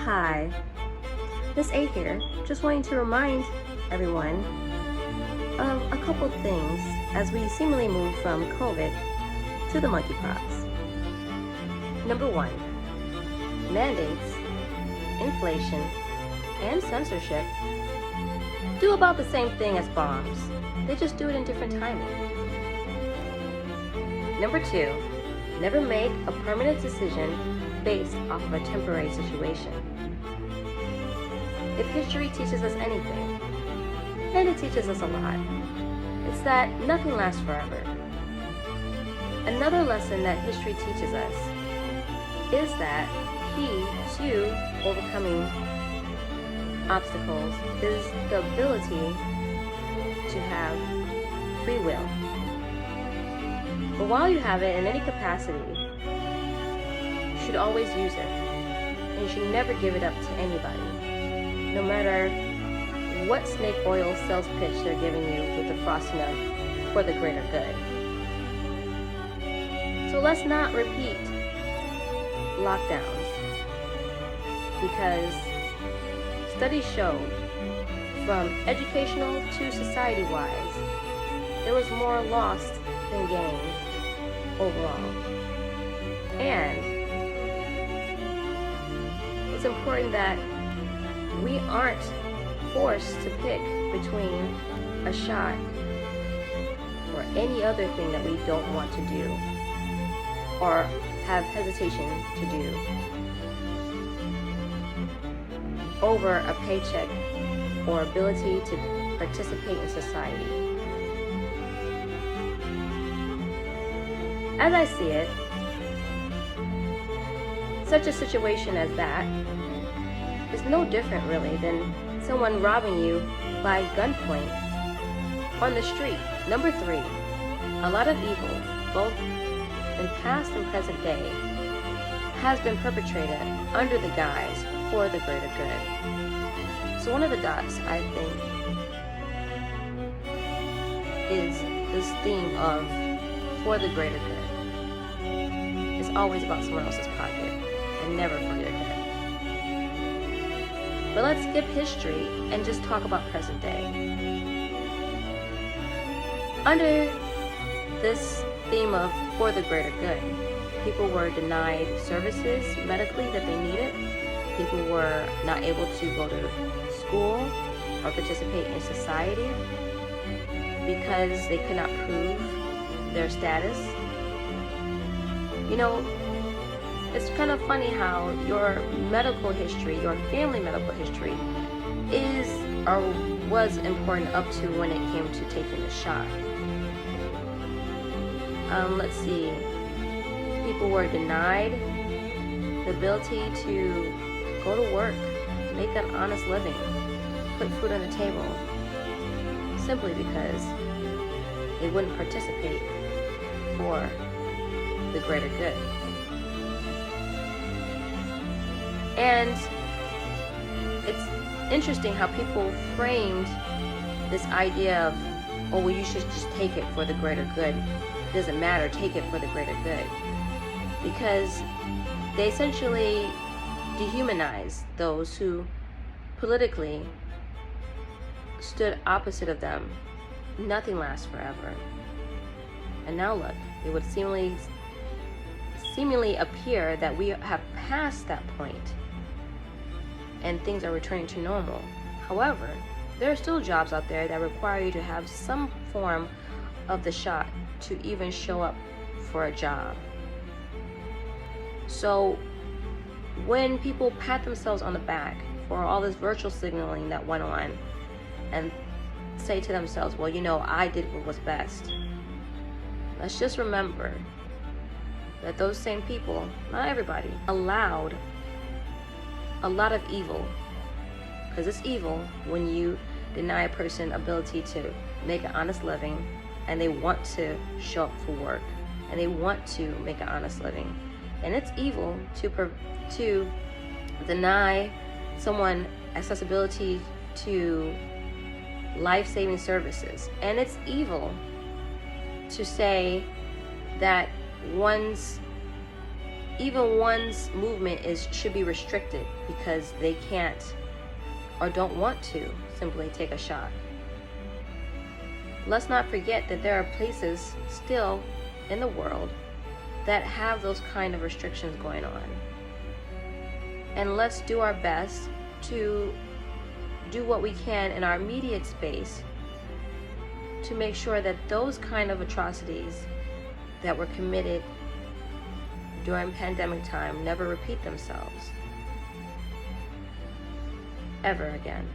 Hi, Miss A here, just wanting to remind everyone of a couple things as we seemingly move from COVID to the monkeypox. Number one, mandates, inflation, and censorship do about the same thing as bombs. They just do it in different timing. Number two, never make a permanent decision based off of a temporary situation. If history teaches us anything, and it teaches us a lot, it's that nothing lasts forever. Another lesson that history teaches us is that key to overcoming obstacles is the ability to have free will. But while you have it in any capacity, you should always use it, and you should never give it up to anybody, no matter what snake oil sales pitch they're giving you with the frosting of for the greater good. So let's not repeat lockdowns, because studies show, from educational to society-wise, there was more lost than gained overall. And it's important that we aren't forced to pick between a shot or any other thing that we don't want to do or have hesitation to do over a paycheck or ability to participate in society. As I see it, such a situation as that is no different really than someone robbing you by gunpoint on the street. Number three, a lot of evil, both in past and present day, has been perpetrated under the guise for the greater good. So one of the dots, I think, is this theme of for the greater good. It's always about someone else's pocket and never for your good. But let's skip history and just talk about present day. Under this theme of for the greater good, people were denied services medically that they needed. People were not able to go to school or participate in society because they could not prove their status. You know, it's kind of funny how your medical history, your family medical history, is or was important up to when it came to taking a shot. Let's see. People were denied the ability to go to work, make an honest living, put food on the table, simply because they wouldn't participate for the greater good. And it's interesting how people framed this idea of, oh, well, you should just take it for the greater good. It doesn't matter, take it for the greater good. Because they essentially dehumanize those who politically stood opposite of them. Nothing lasts forever. And now look, it would seemingly appear that we have passed that point and things are returning to normal. However, there are still jobs out there that require you to have some form of the shot to even show up for a job. So when people pat themselves on the back for all this virtual signaling that went on and say to themselves, well, you know, I did what was best, let's just remember that those same people, not everybody, allowed a lot of evil. Because it's evil when you deny a person ability to make an honest living, and they want to show up for work, and they want to make an honest living. And it's evil to deny someone accessibility to life-saving services. And it's evil to say that one's even one's movement should be restricted because they can't or don't want to simply take a shot. Let's not forget that there are places still in the world that have those kind of restrictions going on. And let's do our best to do what we can in our immediate space to make sure that those kind of atrocities that were committed during pandemic time never repeat themselves ever again.